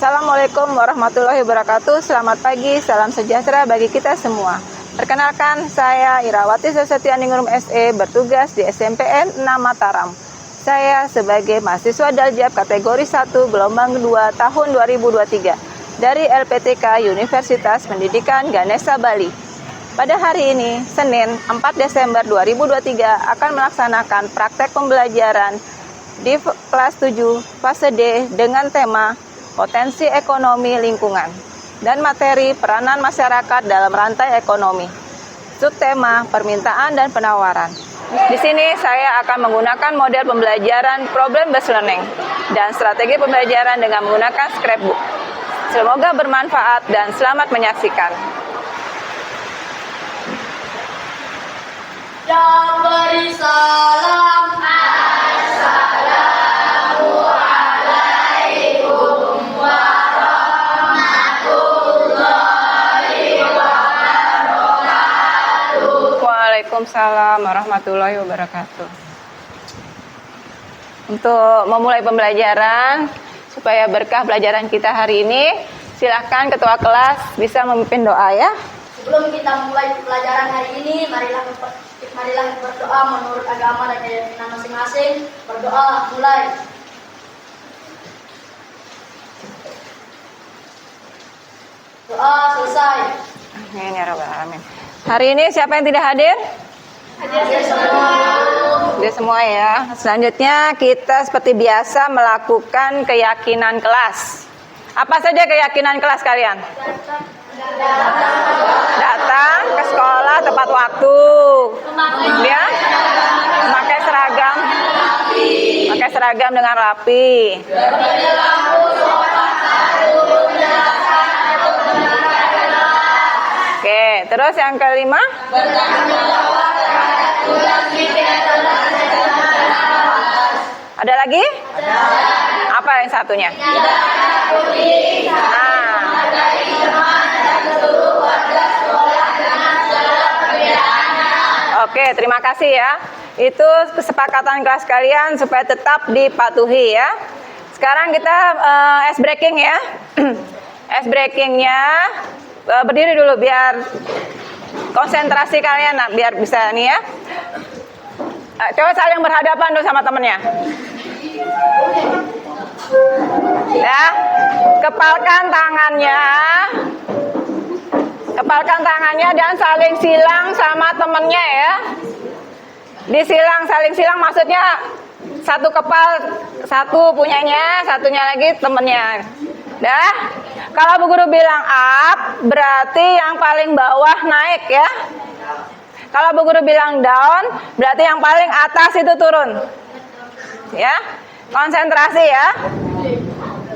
Assalamualaikum warahmatullahi wabarakatuh. Selamat pagi, salam sejahtera bagi kita semua. Perkenalkan, saya Irawati Susetyaningrum SE bertugas di SMPN 6 Mataram. Saya sebagai mahasiswa Daljab kategori 1 gelombang 2 tahun 2023 dari LPTK Universitas Pendidikan Ganesha Bali. Pada hari ini, Senin 4 Desember 2023 akan melaksanakan praktek pembelajaran di kelas 7 fase D dengan tema potensi ekonomi lingkungan dan materi peranan masyarakat dalam rantai ekonomi. Subtema permintaan dan penawaran. Di sini saya akan menggunakan model pembelajaran problem based learning dan strategi pembelajaran dengan menggunakan scrapbook. Semoga bermanfaat dan selamat menyaksikan. Dan beri salam. Assalamualaikum warahmatullahi wabarakatuh. Waalaikumsalam warahmatullahi wabarakatuh. Untuk memulai pembelajaran supaya berkah pelajaran kita hari ini, silakan ketua kelas bisa memimpin doa ya. Sebelum kita mulai pelajaran hari ini, marilah berdoa menurut agama dan keyakinan masing-masing. Berdoa mulai. Doa selesai. Amin ya rabbal alamin. Hari ini siapa yang tidak hadir? Hadir semua. Hadir semua ya. Selanjutnya kita seperti biasa melakukan keyakinan kelas. Apa saja keyakinan kelas kalian? Datang ke sekolah tepat waktu, ya, memakai seragam dengan rapi. Oke, terus yang kelima? Ada lagi? Apa yang satunya? Oke, terima kasih ya. Itu kesepakatan kelas kalian supaya tetap dipatuhi ya. Sekarang kita ice breaking ya. Ice breakingnya berdiri dulu biar konsentrasi kalian, biar bisa nih ya. Coba saling berhadapan dulu sama temennya. Ya, kepalkan tangannya dan saling silang sama temennya ya. Saling silang maksudnya satu kepal, satu punyanya, satunya lagi temennya. Dah, kalau Bu Guru bilang up, berarti yang paling bawah naik ya. Kalau Bu Guru bilang down, berarti yang paling atas itu turun. Ya, konsentrasi ya.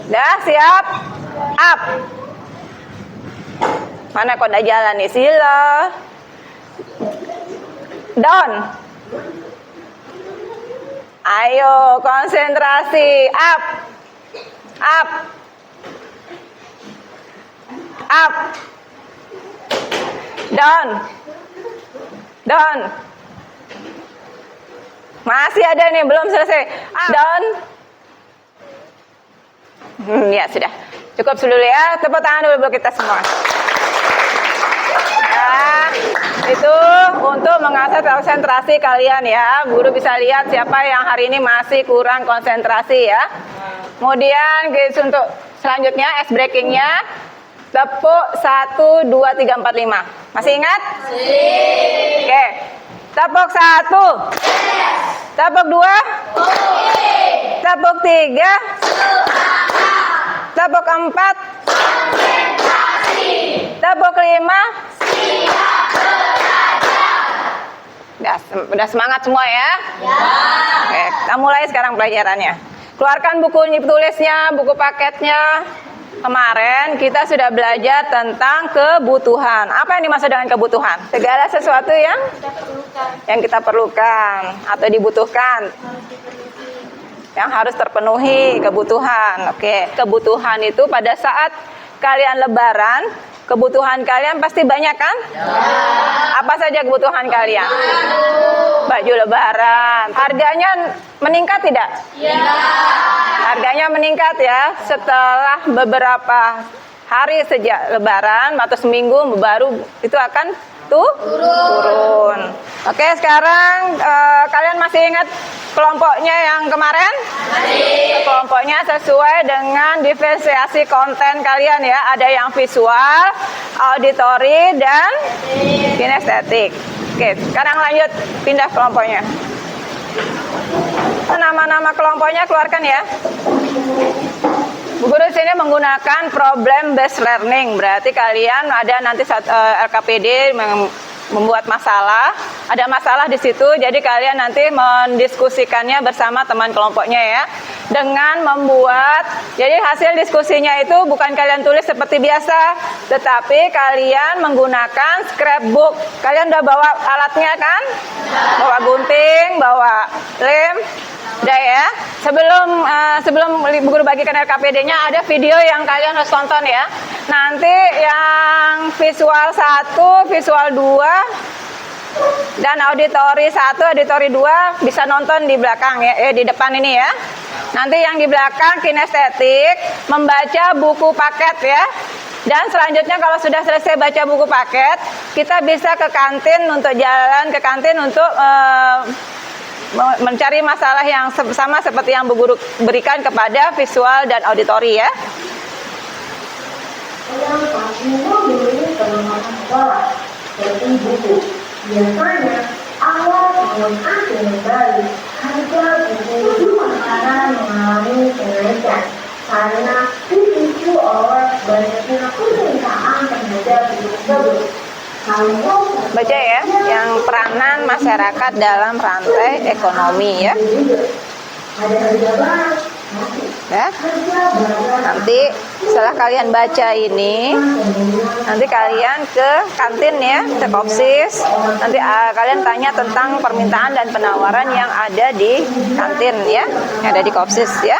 Dah, siap, up. Mana kok udah jalan nih, sila. Down. Ayo, konsentrasi, up. Up. Up. Down. Down. Masih ada nih, belum selesai. Down. Ya sudah. Cukup dulu ya. Tepuk tangan dulu buat kita semua. Ya, itu untuk mengasah konsentrasi kalian ya. Guru bisa lihat siapa yang hari ini masih kurang konsentrasi ya. Kemudian untuk selanjutnya ice breakingnya tepuk 1, 2, 3, 4, 5. Masih ingat? Oke. Tepuk 1. Tepuk 2. Tepuk 3. Tepuk 4. Tepuk 5. Udah semangat semua ya? Oke, kita mulai sekarang pelajarannya. Keluarkan buku tulisnya, buku paketnya. Kemarin kita sudah belajar tentang kebutuhan. Apa yang dimaksud dengan kebutuhan? Segala sesuatu yang kita perlukan atau dibutuhkan. Yang harus terpenuhi kebutuhan. Oke, kebutuhan itu pada saat kalian lebaran, kebutuhan kalian pasti banyak kan? Apa saja kebutuhan kalian? Baju lebaran. Harganya meningkat tidak? Iya. Harganya meningkat ya setelah beberapa hari sejak lebaran atau seminggu baru itu akan turun. Oke, sekarang kalian masih ingat kelompoknya yang kemarin? Masih. Kelompoknya sesuai dengan diferensiasi konten kalian ya. Ada yang visual, auditori, dan kinestetik. Oke, sekarang lanjut pindah kelompoknya. Nama-nama kelompoknya keluarkan ya. Bu Guru sini menggunakan problem based learning, berarti kalian ada nanti LKPD membuat masalah, ada masalah di situ, jadi kalian nanti mendiskusikannya bersama teman kelompoknya ya, dengan membuat, jadi hasil diskusinya itu bukan kalian tulis seperti biasa, tetapi kalian menggunakan scrapbook. Kalian udah bawa alatnya kan? Bawa gunting, bawa lem. Udah ya. Sebelum Bu Guru bagikan LKPD-nya ada video yang kalian harus tonton ya. Nanti yang visual 1, visual 2 dan auditori 1, auditori 2 bisa nonton di belakang ya, di depan ini ya. Nanti yang di belakang kinestetik membaca buku paket ya. Dan selanjutnya kalau sudah selesai baca buku paket, kita bisa ke kantin untuk jalan ke kantin untuk mencari masalah yang sama seperti yang Bu Guru berikan kepada visual dan auditori ya. Yang pasti membeli perlengkapan sekolah seperti buku. Biasanya awal tahun akhir baru harga buku di pasaran mengalami kenaikan karena dipicu oleh banyaknya permintaan terhadap buku tersebut. Baca ya, yang peranan masyarakat dalam rantai ekonomi ya. Ya. Nanti setelah kalian baca ini, nanti kalian ke kantin ya, ke Kopsis. Nanti kalian tanya tentang permintaan dan penawaran yang ada di kantin ya, yang ada di Kopsis ya.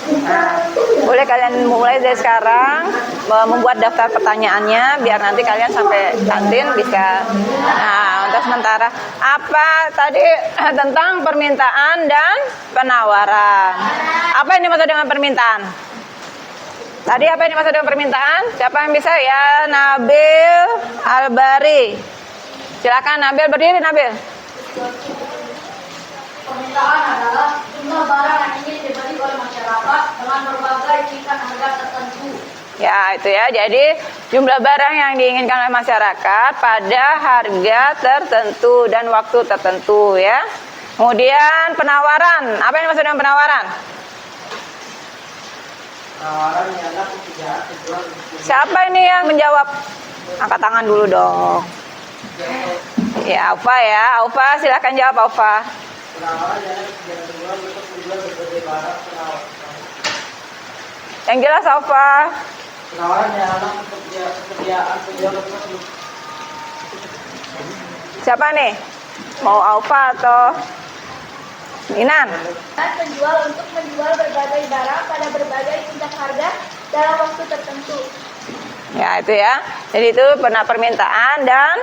Nah, boleh kalian mulai dari sekarang membuat daftar pertanyaannya biar nanti kalian sampai kantin bisa. Nah, untuk sementara apa tadi tentang permintaan dan penawaran. Apa yang dimaksud dengan permintaan? Tadi apa yang dimaksud dengan permintaan? Siapa yang bisa ya? Nabil Albari. Silakan Nabil, berdiri Nabil. Permintaan adalah jumlah barang yang ingin dibeli oleh masyarakat dengan berbagai tingkat harga tertentu. Ya, itu ya. Jadi jumlah barang yang diinginkan oleh masyarakat pada harga tertentu dan waktu tertentu ya. Kemudian penawaran. Apa yang dimaksud dengan penawaran? Penawaran adalah pekerjaan tujuan. Siapa ini yang menjawab? Angkat tangan dulu dong. Ya, Aufa ya. Aufa silakan jawab Aufa. Penawaran adalah pekerjaan tujuan untuk menjual berbagai barang penawaran. Yang jelas Aufa. Penawaran adalah pekerjaan penjual untuk Siapa nih? Mau Aufa atau Inan? Dan penjual untuk menjual berbagai barang pada berbagai tingkat harga dalam waktu tertentu. Ya, itu ya. Jadi itu permintaan dan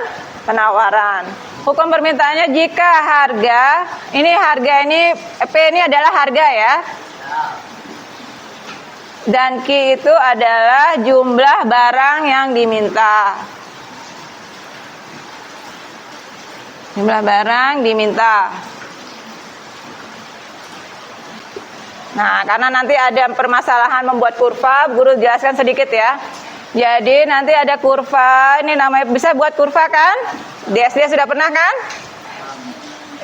penawaran. Hukum permintaannya jika harga ini P ini adalah harga ya. Dan Q itu adalah jumlah barang yang diminta. Jumlah barang diminta. Nah, karena nanti ada permasalahan membuat kurva, guru jelaskan sedikit ya. Jadi nanti ada kurva, ini namanya bisa buat kurva kan? Di SD sudah pernah kan?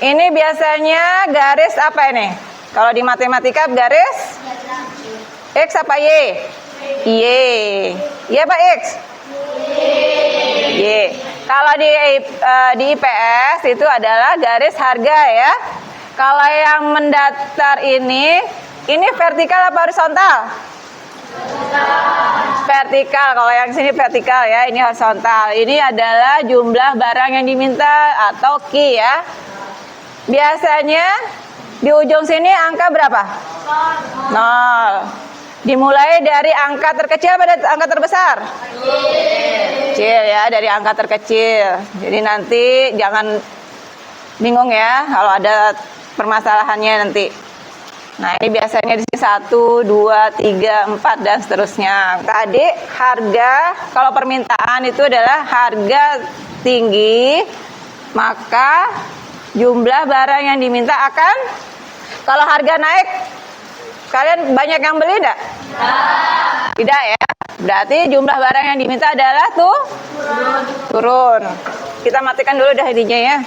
Ini biasanya garis apa ini? Kalau di matematika garis X apa Y? Y. Y apa X? Y. Kalau di IPS itu adalah garis harga ya. Kalau yang mendaftar ini vertikal apa horizontal? Vertikal. Kalau yang sini vertikal ya, ini horizontal. Ini adalah jumlah barang yang diminta atau Q ya. Biasanya di ujung sini angka berapa? 0. Dimulai dari angka terkecil pada angka terbesar? Kecil ya, dari angka terkecil. Jadi nanti jangan Bingung ya kalau ada permasalahannya nanti. Nah, ini biasanya di sini 1, 2, 3, 4 dan seterusnya. Tadi harga, kalau permintaan itu adalah harga tinggi, maka jumlah barang yang diminta akan, kalau harga naik, kalian banyak yang beli enggak? Tidak ya. Berarti jumlah barang yang diminta adalah turun. Kita matikan dulu dah ininya ya.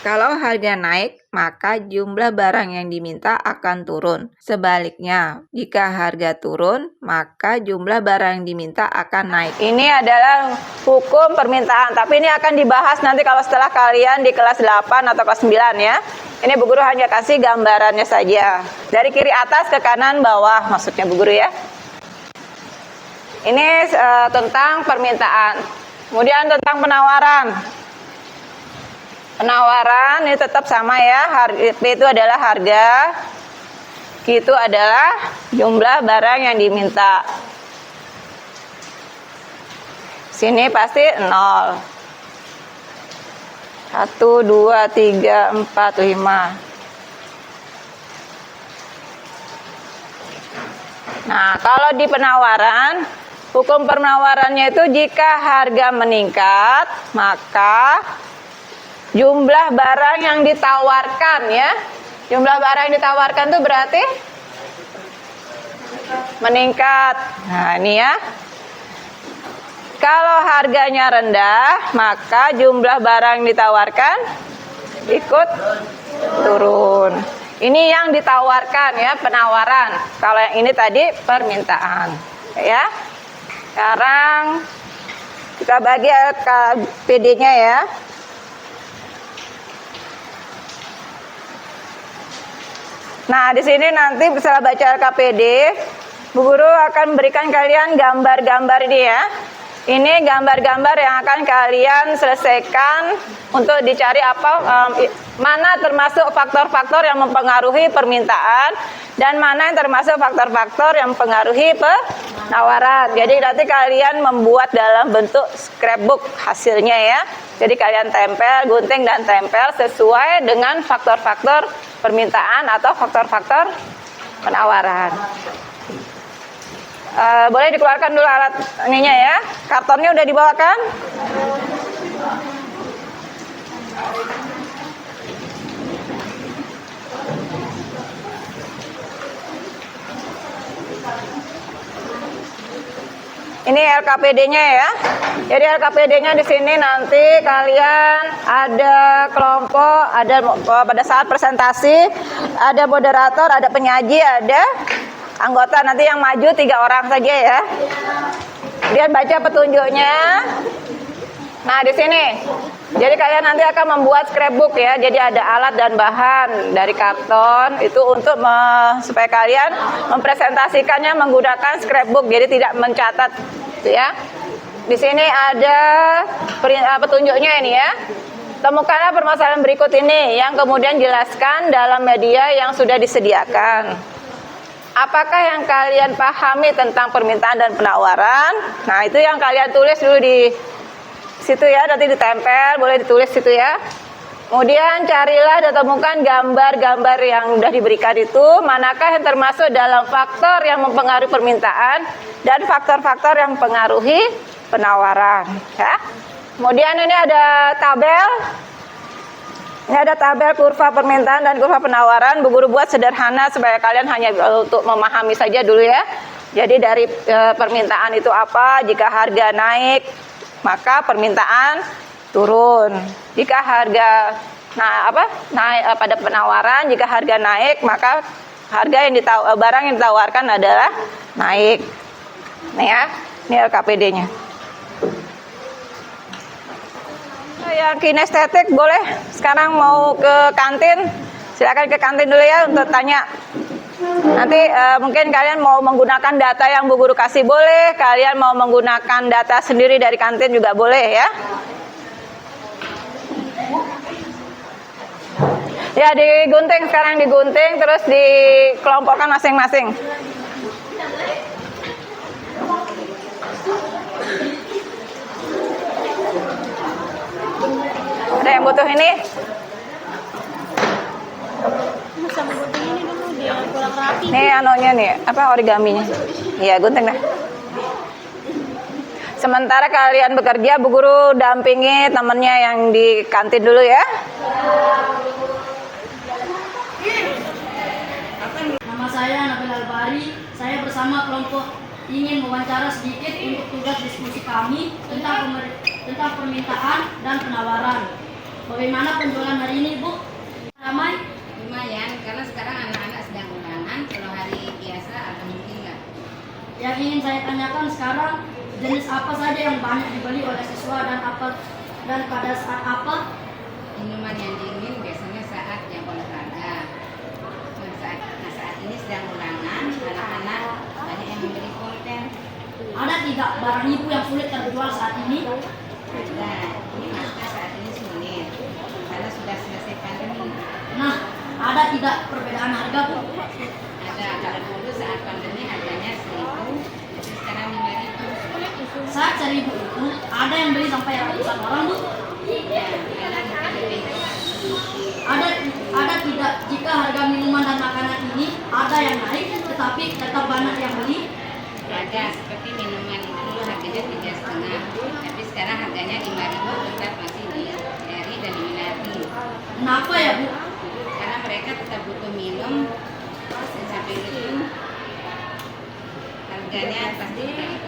Kalau harga naik, maka jumlah barang yang diminta akan turun. Sebaliknya, jika harga turun, maka jumlah barang yang diminta akan naik. Ini adalah hukum permintaan, tapi ini akan dibahas nanti kalau setelah kalian di kelas 8 atau kelas 9 ya. Ini Bu Guru hanya kasih gambarannya saja. Dari kiri atas ke kanan bawah, maksudnya Bu Guru ya. Ini tentang permintaan. Kemudian tentang penawaran. Penawaran ini tetap sama ya, P itu adalah harga, Q itu adalah jumlah barang yang diminta. Sini pasti 0. 1, 2, 3, 4, 5. Nah, kalau di penawaran, hukum penawarannya itu jika harga meningkat, maka jumlah barang yang ditawarkan ya. Jumlah barang yang ditawarkan itu berarti meningkat. Nah, ini ya. Kalau harganya rendah, maka jumlah barang yang ditawarkan ikut turun. Ini yang ditawarkan ya, penawaran. Kalau yang ini tadi permintaan. Ya. Sekarang kita bagi LKPD-nya ya. Nah, di sini nanti setelah baca LKPD, Bu Guru akan berikan kalian gambar-gambar ini ya. Ini gambar-gambar yang akan kalian selesaikan untuk dicari mana termasuk faktor-faktor yang mempengaruhi permintaan dan mana yang termasuk faktor-faktor yang mempengaruhi penawaran. Jadi nanti kalian membuat dalam bentuk scrapbook hasilnya ya. Jadi kalian tempel, gunting dan tempel sesuai dengan faktor-faktor permintaan atau faktor-faktor penawaran. Boleh dikeluarkan dulu alat ininya ya. Kartonnya udah dibawakan? Ini LKPD-nya ya. Jadi LKPD-nya di sini nanti kalian ada kelompok, ada pada saat presentasi, ada moderator, ada penyaji, ada anggota. Nanti yang maju 3 orang saja ya. Kemudian baca petunjuknya. Nah, di sini. Jadi kalian nanti akan membuat scrapbook ya. Jadi ada alat dan bahan dari karton itu untuk supaya kalian mempresentasikannya menggunakan scrapbook. Jadi tidak mencatat ya. Di sini ada petunjuknya ini ya. Temukanlah permasalahan berikut ini yang kemudian jelaskan dalam media yang sudah disediakan. Apakah yang kalian pahami tentang permintaan dan penawaran? Nah, itu yang kalian tulis dulu di situ ya, nanti ditempel, boleh ditulis situ ya. Kemudian carilah dan temukan gambar-gambar yang sudah diberikan itu, manakah yang termasuk dalam faktor yang mempengaruhi permintaan dan faktor-faktor yang mempengaruhi penawaran ya. Kemudian ini ada tabel. Ini ada tabel kurva permintaan dan kurva penawaran. Bu Guru buat sederhana supaya kalian hanya untuk memahami saja dulu ya. Jadi dari permintaan itu apa? Jika harga naik, maka permintaan turun. Jika harga naik pada penawaran, jika harga naik, maka harga yang barang yang ditawarkan adalah naik. Nih ya, ini LKPD-nya. Yang kinestetik boleh sekarang mau ke kantin, silakan ke kantin dulu ya untuk tanya. Nanti mungkin kalian mau menggunakan data yang Bu Guru kasih boleh, kalian mau menggunakan data sendiri dari kantin juga boleh ya. Ya, digunting sekarang, digunting terus dikelompokkan masing-masing. Ada yang butuh ini? Nih anunya nih, apa origaminya? Iya, gunting dah. Sementara kalian bekerja, Bu Guru dampingi temennya yang di kantin dulu ya. Nama saya Nabil Albari. Saya bersama kelompok ingin mewawancara sedikit untuk tugas diskusi kami tentang permintaan dan penawaran. Bagaimana penjualan hari ini, Bu? Ramai? Lumayan, karena sekarang anak-anak sedang ulangan. Kalau hari biasa agak mungkin nggak. Yang ingin saya tanyakan sekarang, jenis apa saja yang banyak dibeli oleh siswa dan pada saat apa? Minuman yang dingin biasanya saat jam olahraga. Saat ini sedang ulangan, anak-anak banyak yang membeli konten. Ada tidak barang ibu yang sulit terjual saat ini? Nah, ini masker saat ini sulit karena sudah selesai pandemi. Nah, ada tidak perbedaan harga, Bu? Ada, kalau dulu saat pandemi harganya 1.000, jadi sekarang 5.000. Saat 1.000 itu ada yang beli sampai ratusan orang, Bu? Ya, ada mungkin lebih. Ada tidak jika harga minuman dan makanan ini ada yang naik tetapi tetap banyak yang beli? Ada, seperti minuman itu dulu harganya 3,5, tapi sekarang harganya 5.000, tetap masih dicari dan diminati. Kenapa ya, Bu? Karena mereka tetap butuh minum, dan sampai itu harganya pasti naik.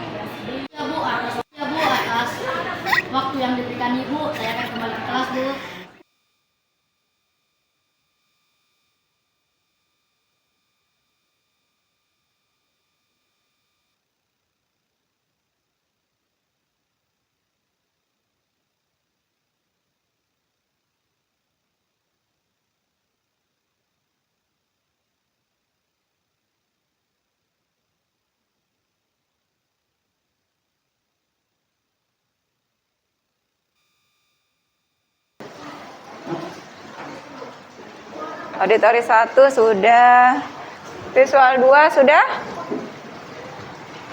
Ya, Bu, atas waktu yang diberikan Ibu, saya akan kembali ke kelas, Bu. Auditori 1 sudah. Visual 2 sudah?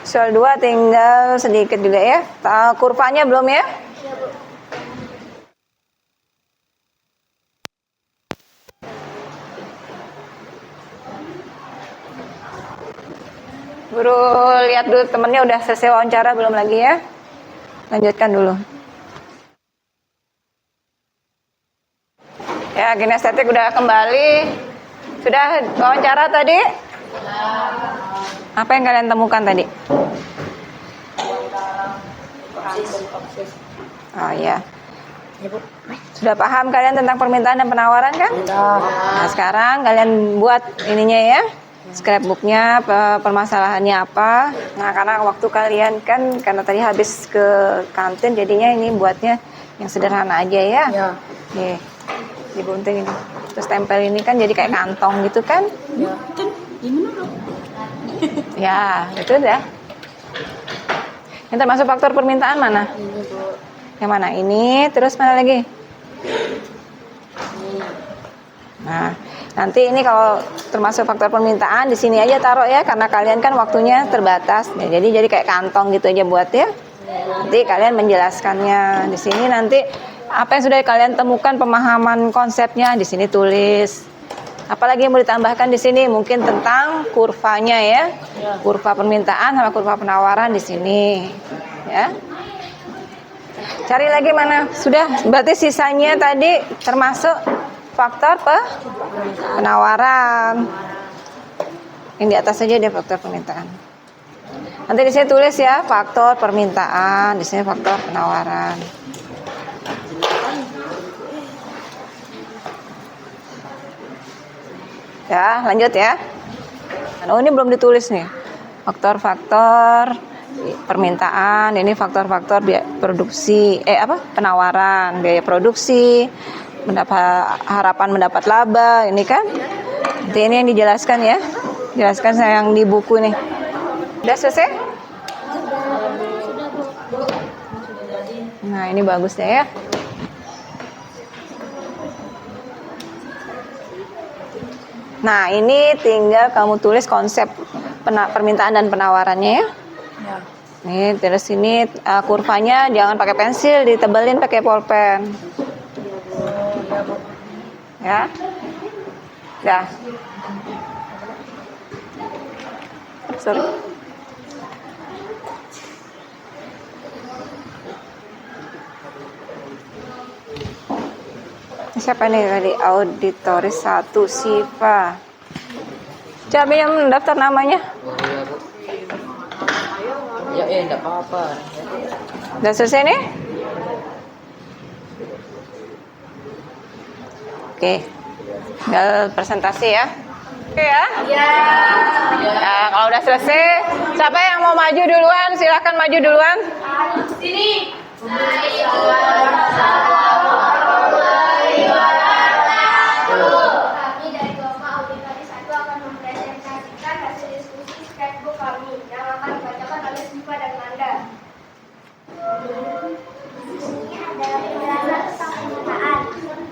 Visual 2 tinggal sedikit juga ya. Kurvanya belum ya? Guru lihat dulu temennya udah selesai wawancara belum lagi ya? Lanjutkan dulu. Ya, kinestetik udah kembali. Sudah wawancara tadi? Apa yang kalian temukan tadi? Oh ya. Sudah paham kalian tentang permintaan dan penawaran kan? Nah, sekarang kalian buat ininya ya. Scrapbooknya, permasalahannya apa. Nah, karena waktu kalian kan, karena tadi habis ke kantin, jadinya ini buatnya yang sederhana aja ya. Nih, digunting ini. Terus tempel ini kan jadi kayak kantong gitu kan. Ya, itu dah. Yang termasuk faktor permintaan mana? Yang mana? Ini, terus mana lagi? Nah, nanti ini kalau termasuk faktor permintaan di sini aja taruh ya, karena kalian kan waktunya terbatas. Ya, jadi kayak kantong gitu aja buat ya. Nanti kalian menjelaskannya di sini, nanti apa yang sudah kalian temukan pemahaman konsepnya di sini tulis. Apalagi yang mau ditambahkan di sini mungkin tentang kurvanya ya. Kurva permintaan sama kurva penawaran di sini ya. Cari lagi mana? Sudah, berarti sisanya tadi termasuk faktor penawaran. Yang di atas saja deh faktor permintaan. Nanti di sini tulis ya faktor permintaan, di sini faktor penawaran. Ya, lanjut ya. Oh, ini belum ditulis nih. Faktor-faktor permintaan, ini faktor-faktor biaya produksi, penawaran, biaya produksi, harapan mendapat laba, ini kan. Nanti ini yang dijelaskan ya. Jelaskan saya yang di buku nih. Udah selesai? Nah, ini bagusnya ya. Nah, ini tinggal kamu tulis konsep permintaan dan penawarannya ya. Nih, terus ini kurvanya jangan pakai pensil, ditebelin pakai pulpen. Ya. Dah. sorry. Siapa nih tadi? Auditoris 1, Siva. Coba yang daftar namanya. Ya, enggak apa-apa. Udah selesai nih? Oke. Tinggal presentasi ya. Oke ya? Iya. Ya, kalau udah selesai, siapa yang mau maju duluan? Silahkan maju duluan. Sini. Kami dari kelompok Auditoris 1 akan mempresentasikan hasil diskusi sketchbook kami yang akan dibacakan oleh Siva dan Manda. Ini adalah penjelasan tentang permintaan.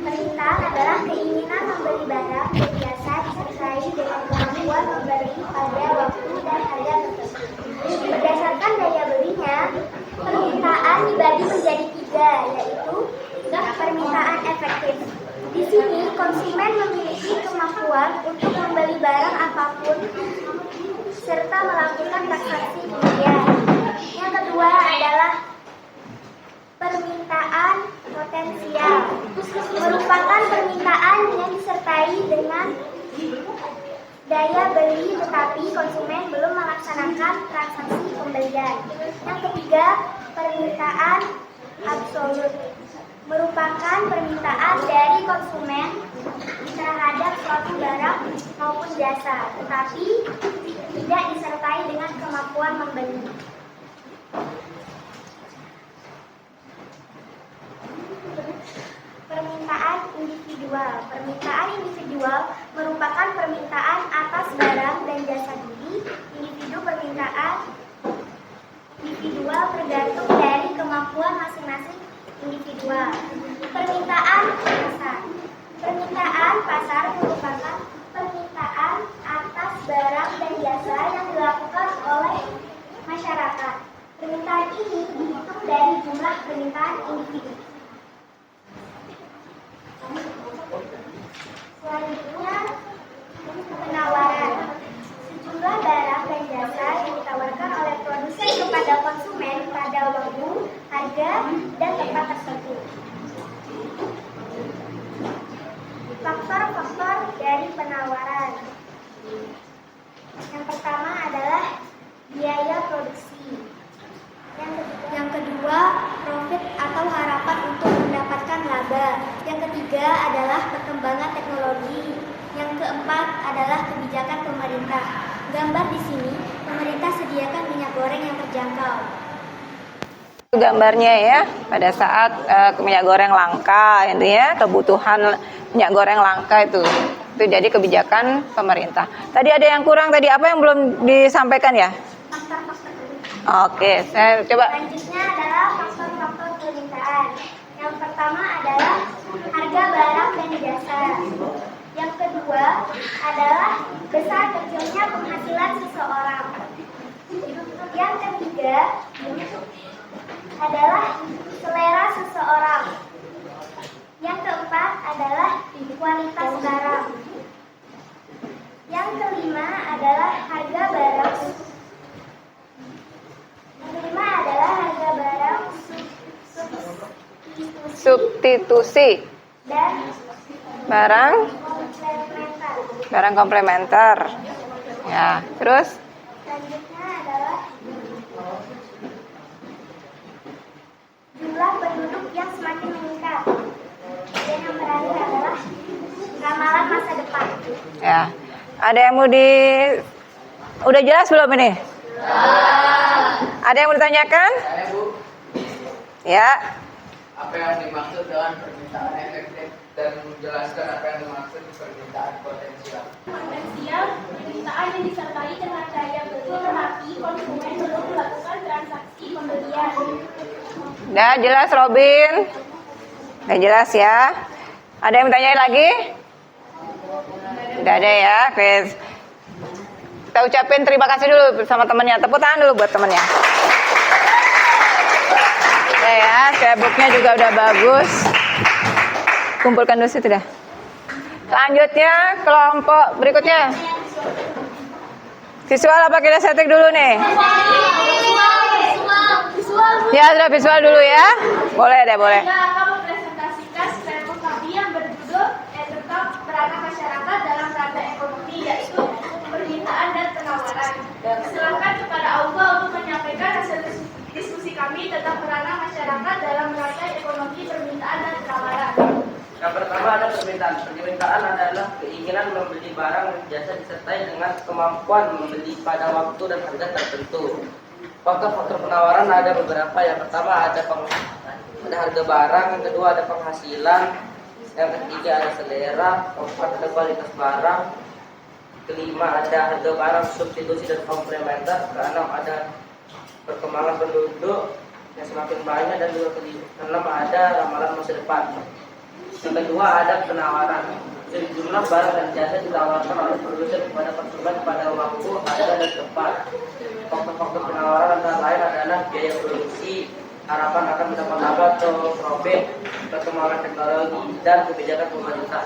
Permintaan adalah keinginan membeli barang dan jasa disertai dengan kemampuan membeli pada waktu dan harga tertentu. Berdasarkan daya belinya, permintaan dibagi menjadi 3, yaitu permintaan efektif. Di sini konsumen memiliki kemampuan untuk membeli barang apapun serta melakukan transaksi pembelian. Yang kedua adalah permintaan potensial, merupakan permintaan yang disertai dengan daya beli tetapi konsumen belum melaksanakan transaksi pembelian. Yang ketiga, permintaan absolut, merupakan permintaan dari konsumen terhadap suatu barang maupun jasa tetapi tidak disertai dengan kemampuan membeli. Permintaan individual. Permintaan individual merupakan permintaan atas barang dan jasa diri. Permintaan individual tergantung dari kemampuan masing-masing individual. Permintaan pasar. Permintaan pasar merupakan permintaan atas barang dan jasa yang dilakukan oleh masyarakat. Permintaan ini dihitung dari jumlah permintaan individu. Selanjutnya, penawaran. Sejumlah barang dan jasa yang ditawarkan oleh produsen kepada konsumen pada waktu, harga, dan tempat tertentu. Faktor-faktor dari penawaran. Yang pertama adalah biaya produksi. Yang kedua, profit atau harapan untuk mendapatkan laba. Yang ketiga adalah perkembangan teknologi. Yang keempat adalah kebijakan pemerintah. Gambar di sini, pemerintah sediakan minyak goreng yang terjangkau. Gambarnya ya, pada saat minyak goreng langka, intinya kebutuhan minyak goreng langka itu jadi kebijakan pemerintah. Tadi ada yang kurang, tadi apa yang belum disampaikan ya? Oke, saya coba. Selanjutnya adalah faktor-faktor permintaan. Yang pertama adalah harga barang dan jasa. Yang kedua adalah besar kecilnya penghasilan seseorang. Yang ketiga adalah selera seseorang. Yang keempat adalah kualitas barang. Yang kelima adalah harga barang. Yang kelima adalah harga barang Substitusi dan barang komplementer. komplementer. Ya, terus Selanjutnya adalah jumlah penduduk yang semakin meningkat. Dan yang terakhir adalah ramalan masa depan. ya. Ada yang mau udah jelas belum ini? Ada yang mau ditanyakan? Saya, Bu, Ya. apa yang dimaksud dengan permintaan efektif dan menjelaskan apa yang dimaksud permintaan potensial? Potensial permintaan yang disertai dengan daya beli tetapi konsumen belum melakukan transaksi pembelian. Udah jelas Robin? Udah jelas ya? Ada yang bertanya lagi? Udah ada ya? Oke. Kita ucapin terima kasih dulu sama temannya. Tepuk tangan dulu buat temannya. Oke ya, sketchbooknya juga udah bagus. Kumpulkan dulu situ dah. Selanjutnya kelompok berikutnya. Visual apa kinestetik dulu nih? Ya, sudah visual dulu ya. Boleh deh, boleh. Kita akan mempresentasikan scrapbook kami yang berjudul tentang peranan masyarakat dalam rantai ekonomi, yaitu permintaan dan penawaran. Silakan kepada Auba untuk menyampaikan hasil diskusi kami tentang peranan masyarakat dalam rantai ekonomi, permintaan dan penawaran. Yang pertama ada permintaan. Permintaan adalah keinginan membeli barang dan jasa disertai dengan kemampuan membeli pada waktu dan harga tertentu. Faktor-faktor penawaran ada beberapa. Yang pertama ada harga barang, yang kedua ada penghasilan, yang ketiga ada selera, keempat ada kualitas barang, kelima ada harga barang substitusi dan komplementer, keenam ada perkembangan penduduk yang semakin banyak, dan juga keenam ada ramalan masa depan. Yang kedua ada penawaran. Jumlah barang dan jasa ditawarkan oleh produsen kepada konsumen pada waktu, harga, dan tempat. Faktor-faktor penawaran antara lain adalah biaya produksi, harapan akan mendapat laba atau profit, perkembangan teknologi, dan kebijakan pemerintah.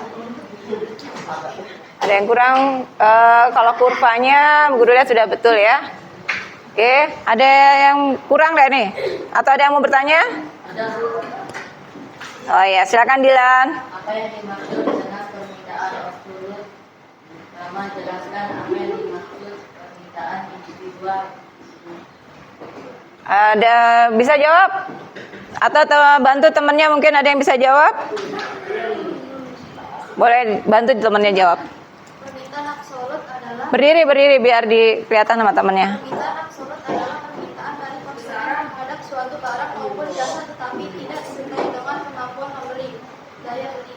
Ada yang kurang? Kalau kurvanya Bu Guru lihat sudah betul ya. Oke, ada yang kurang nggak nih? Atau ada yang mau bertanya? Oh iya, silakan Dilan. Apa yang dimaksud dengan permintaan absolut? Pertama, jelaskan apa yang dimaksud permintaan individual. Ada bisa jawab? Atau bantu temannya, mungkin ada yang bisa jawab? Boleh bantu temannya jawab. Permintaan absolut adalah Berdiri biar kelihatan sama temannya. permintaan absolut adalah permintaan dari konsumen terhadap suatu barang maupun jasa tetapi tidak disertai dengan kemampuan membeli, daya beli.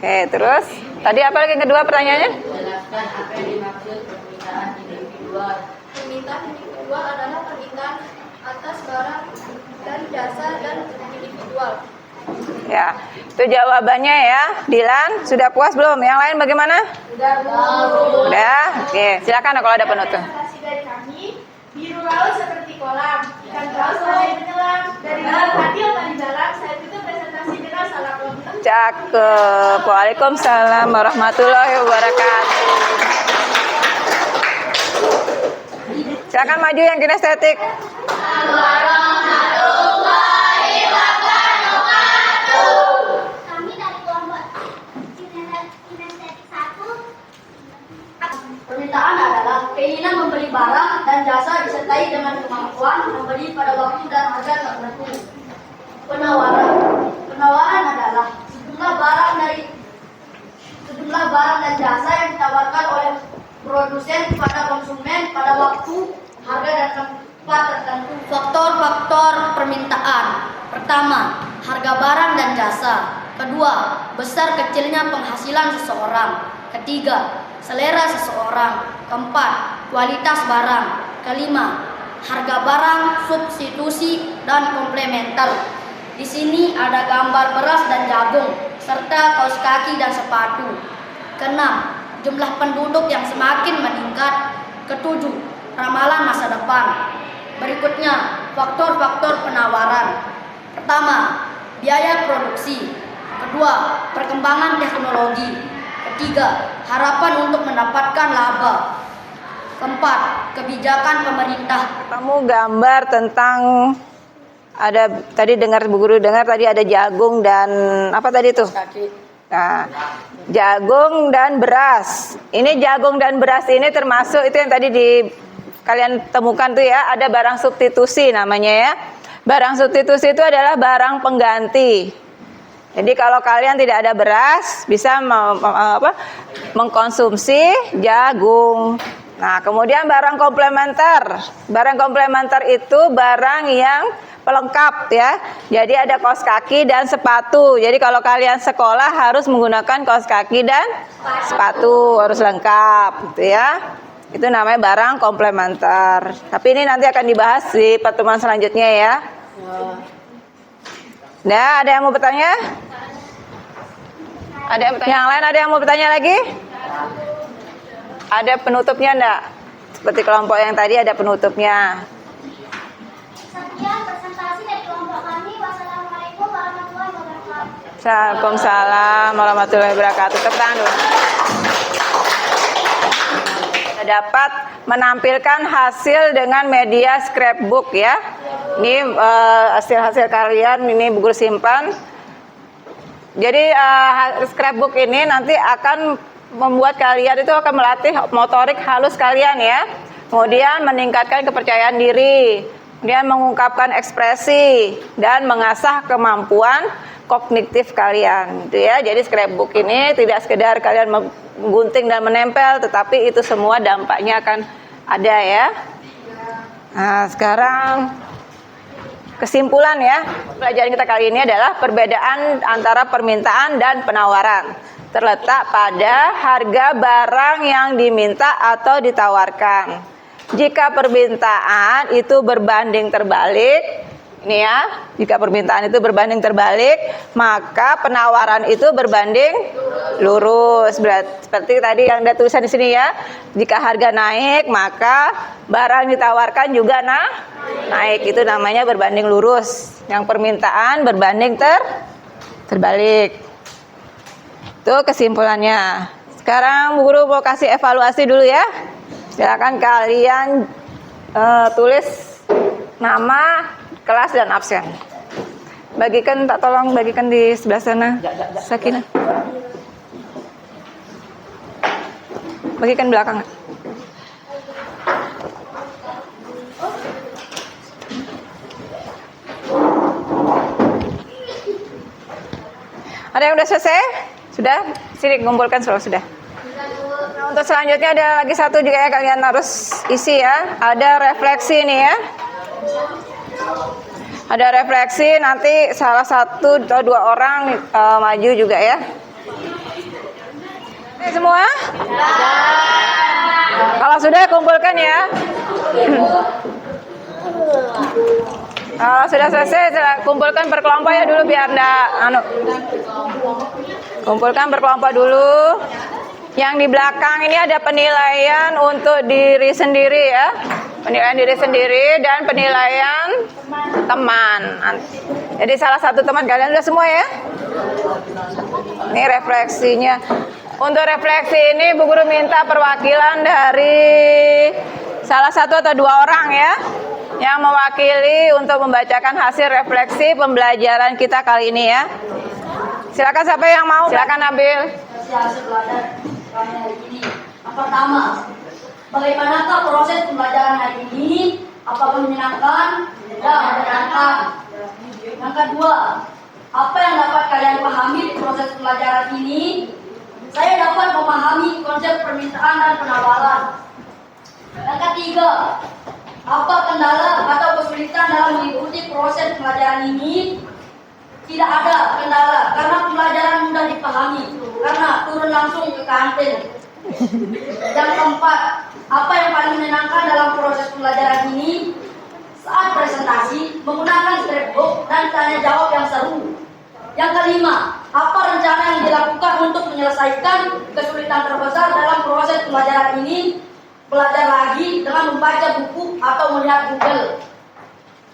Oke, terus tadi apa lagi yang kedua pertanyaannya? Jelaskan apa yang dimaksud permintaan individual. Permintaan individual adalah permintaan atas barang dan jasa dan individual. Ya, itu jawabannya ya. Dilan, sudah puas belum? Yang lain bagaimana? Udah? Oke, silakan kalau ada penutup. Presentasi dari kami, biru laut seperti kolam, ikan paus pandai menyelam, dari dalam hati atau di dalam, saya tutup presentasi dengan salam lengkap. Cakep. Waalaikumsalam warahmatullahi wabarakatuh. Silakan maju yang kinestetik. Kami dari kelompok kinestetik 1. Permintaan adalah keinginan membeli barang dan jasa disertai dengan kemampuan membeli pada waktu dan harga tertentu. Penawaran adalah sejumlah barang dan jasa yang ditawarkan oleh produsen kepada konsumen pada waktu, harga, dan tempat tertentu. Faktor-faktor permintaan. Pertama, harga barang dan jasa. Kedua, besar kecilnya penghasilan seseorang. Ketiga, selera seseorang. Keempat, kualitas barang. Kelima, harga barang, substitusi, dan komplementer. Di sini ada gambar beras dan jagung, serta kaos kaki dan sepatu. Keenam, jumlah penduduk yang semakin meningkat. Ketujuh, ramalan masa depan. Berikutnya, faktor-faktor penawaran. Pertama, biaya produksi. Kedua, perkembangan teknologi. Ketiga, harapan untuk mendapatkan laba. Keempat, kebijakan pemerintah. Kamu gambar tentang ada tadi dengar Bu Guru dengar tadi ada jagung dan apa tadi tuh? Nah, jagung dan beras. Ini jagung dan beras ini termasuk itu yang tadi kalian temukan tuh ya, ada barang substitusi namanya ya. Barang substitusi itu adalah barang pengganti. Jadi kalau kalian tidak ada beras, bisa mengkonsumsi jagung. Nah, kemudian barang komplementer. Barang komplementer itu barang yang pelengkap ya. Jadi ada kaos kaki dan sepatu. Jadi kalau kalian sekolah harus menggunakan kaos kaki dan sepatu, harus lengkap gitu ya. Itu namanya barang komplementer. Tapi ini nanti akan dibahas di pertemuan selanjutnya ya. Nah, ada yang mau bertanya? Ada yang bertanya? Yang lain ada yang mau bertanya lagi? Ada penutupnya enggak? Seperti kelompok yang tadi ada penutupnya. Sekian presentasi dari kelompok kami. Wassalamualaikum warahmatullahi wabarakatuh. Waalaikumsalam warahmatullahi wabarakatuh. Tepuk tangan dulu. dapat menampilkan hasil dengan media scrapbook ya. Ini hasil-hasil kalian ini Bu Guru simpan. Jadi scrapbook ini nanti akan membuat kalian itu akan melatih motorik halus kalian ya. Kemudian meningkatkan kepercayaan diri, kemudian mengungkapkan ekspresi dan mengasah kemampuan kognitif kalian gitu ya. Jadi scrapbook ini tidak sekedar kalian menggunting dan menempel, tetapi itu semua dampaknya akan ada ya. Nah, sekarang kesimpulan ya. Pelajaran kita kali ini adalah perbedaan antara permintaan dan penawaran terletak pada harga barang yang diminta atau ditawarkan. Jika permintaan itu berbanding terbalik, ini ya, jika permintaan itu berbanding terbalik, maka penawaran itu berbanding lurus. Seperti tadi yang ada tulisan di sini ya. Jika harga naik, maka barang ditawarkan juga naik. Itu namanya berbanding lurus. Yang permintaan berbanding terbalik. Itu kesimpulannya. Sekarang Bu Guru mau kasih evaluasi dulu ya. Silakan kalian tulis nama, kelas dan absen. Tolong bagikan di sebelah sana. Sakinah. Bagikan belakang. Ada yang udah selesai? Sudah? Sini kumpulkan sudah. Nah, untuk selanjutnya ada lagi satu juga ya, kalian harus isi ya. Ada refleksi nih ya. Ada refleksi, nanti salah satu atau dua orang maju juga ya. Oke semua? Kalau sudah kumpulkan ya. Kalau sudah selesai, kumpulkan berkelompok ya dulu biar enggak kumpulkan berkelompok dulu. Yang di belakang ini ada penilaian untuk diri sendiri ya. Penilaian diri sendiri dan penilaian teman. Jadi salah satu teman kalian udah semua ya. Ini refleksinya. Untuk refleksi ini Bu Guru minta perwakilan dari salah satu atau dua orang ya, yang mewakili untuk membacakan hasil refleksi pembelajaran kita kali ini ya. Silakan siapa yang mau, silakan ambil. Hasil belajar kami hari ini. Yang pertama, bagaimanakah proses pembelajaran hari ini? Apakah menyenangkan? Ya, menyenangkan. Yang kedua, apa yang dapat kalian pahami di proses pembelajaran ini? Saya dapat memahami konsep permintaan dan penawaran. Yang ketiga, apa kendala atau kesulitan dalam mengikuti proses pembelajaran ini? Tidak ada kendala karena pembelajaran mudah dipahami karena turun langsung ke kantin. Yang keempat, apa yang paling menyenangkan dalam proses pembelajaran ini? Saat presentasi menggunakan scrapbook dan tanya jawab yang seru. Yang kelima, apa rencana yang dilakukan untuk menyelesaikan kesulitan terbesar dalam proses pembelajaran ini? Belajar lagi dengan membaca buku atau melihat Google.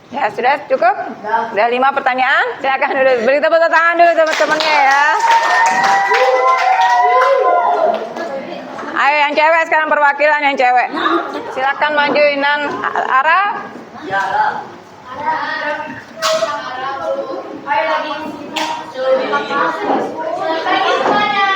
Ya, sudah cukup? Sudah 5 pertanyaan? Silakan dulu, beri tepuk tangan dulu teman-temannya ya. Ayo yang cewek sekarang, perwakilan yang cewek. Silakan majuin Ara. Ya, Ara. Ayo lagi. Pagi semuanya.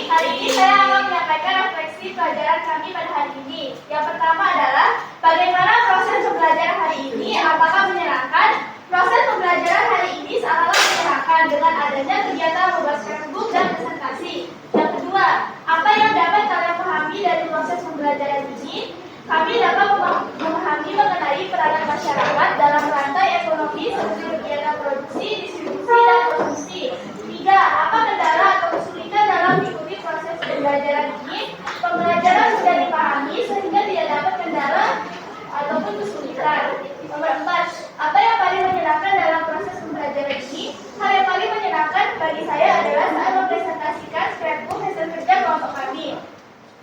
Hari ini saya akan menyampaikan refleksi pelajaran kami pada hari ini. Yang pertama adalah bagaimana proses pembelajaran hari ini, apakah menyenangkan? Proses pembelajaran hari ini seolah-olah menyenangkan dengan adanya kegiatan membuat scrapbook dan presentasi. Yang kedua, apa yang dapat kalian pahami dari proses pembelajaran ini? Kami dapat memahami mengenai peranan masyarakat dalam rantai ekonomi seperti kegiatan produksi, distribusi, dan konsumsi. Tiga, apa kendala atau kesulitan dalam mengikuti proses pembelajaran ini? Pembelajaran sudah dipahami sehingga tidak dapat kendala ataupun kesulitan. Nomor 4, apa yang paling menyenangkan dalam proses pembelajaran ini? Hal yang paling menyenangkan bagi saya adalah saat mempresentasikan scrapbook hasil kerja kelompok kami.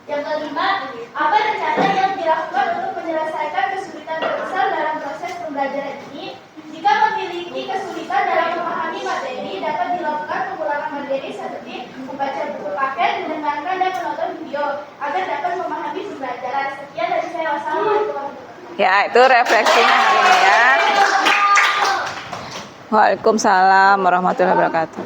Yang kelima, apa rencana yang dilakukan untuk menyelesaikan kesulitan terbesar dalam proses pembelajaran ini? Jika memiliki kesulitan dalam memahami materi, dapat dilakukan pengulangan materi seperti membaca buku paket, mendengar mendengarkan dan menonton video agar dapat memahami pembelajaran. Sekian dari saya. Wassalamualaikum. Ya, itu refleksinya hari ini ya. Waalaikumsalam warahmatullahi wabarakatuh.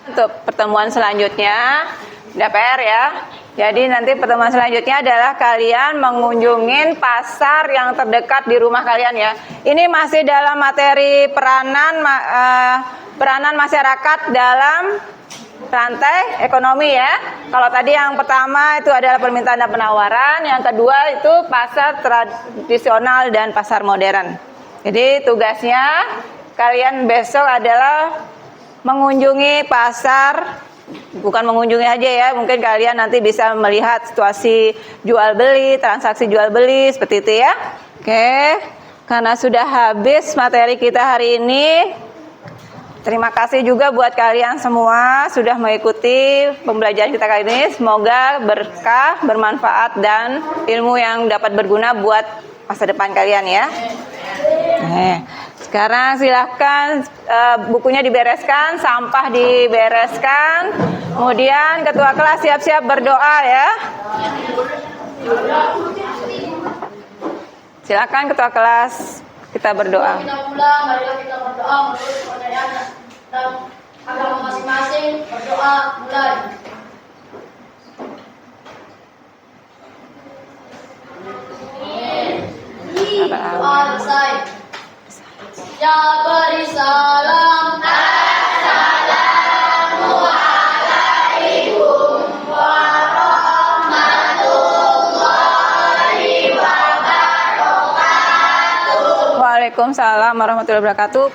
Untuk pertemuan selanjutnya, DPR ya. Jadi nanti pertemuan selanjutnya adalah kalian mengunjungin pasar yang terdekat di rumah kalian ya. Ini masih dalam materi peranan masyarakat dalam rantai ekonomi ya. Kalau tadi yang pertama itu adalah permintaan dan penawaran, yang kedua itu pasar tradisional dan pasar modern. Jadi tugasnya kalian besok adalah mengunjungi pasar, bukan mengunjungi aja ya, mungkin kalian nanti bisa melihat situasi jual beli, transaksi jual beli seperti itu ya. Oke, karena sudah habis materi kita hari ini. Terima kasih juga buat kalian semua sudah mengikuti pembelajaran kita kali ini. Semoga berkah, bermanfaat dan ilmu yang dapat berguna buat masa depan kalian ya. Sekarang silahkan bukunya dibereskan, sampah dibereskan. Kemudian ketua kelas siap-siap berdoa ya. Silakan ketua kelas, kita berdoa. Kita pulang, marilah kita berdoa menurut kepercayaan dan agama masing-masing. Berdoa mulai. Doa selesai. Ya beri salam. Assalamualaikum warahmatullahi wabarakatuh. Waalaikumsalam warahmatullahi wabarakatuh.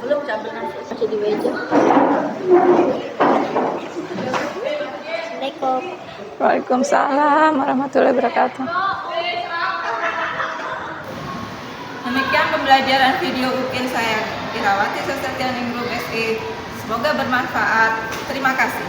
Belum sampai masih di meja. Assalamualaikum. Waalaikumsalam warahmatullahi wabarakatuh. Demikian pembelajaran video UKIN saya, Irawati Sosial Group SE. Semoga bermanfaat. Terima kasih.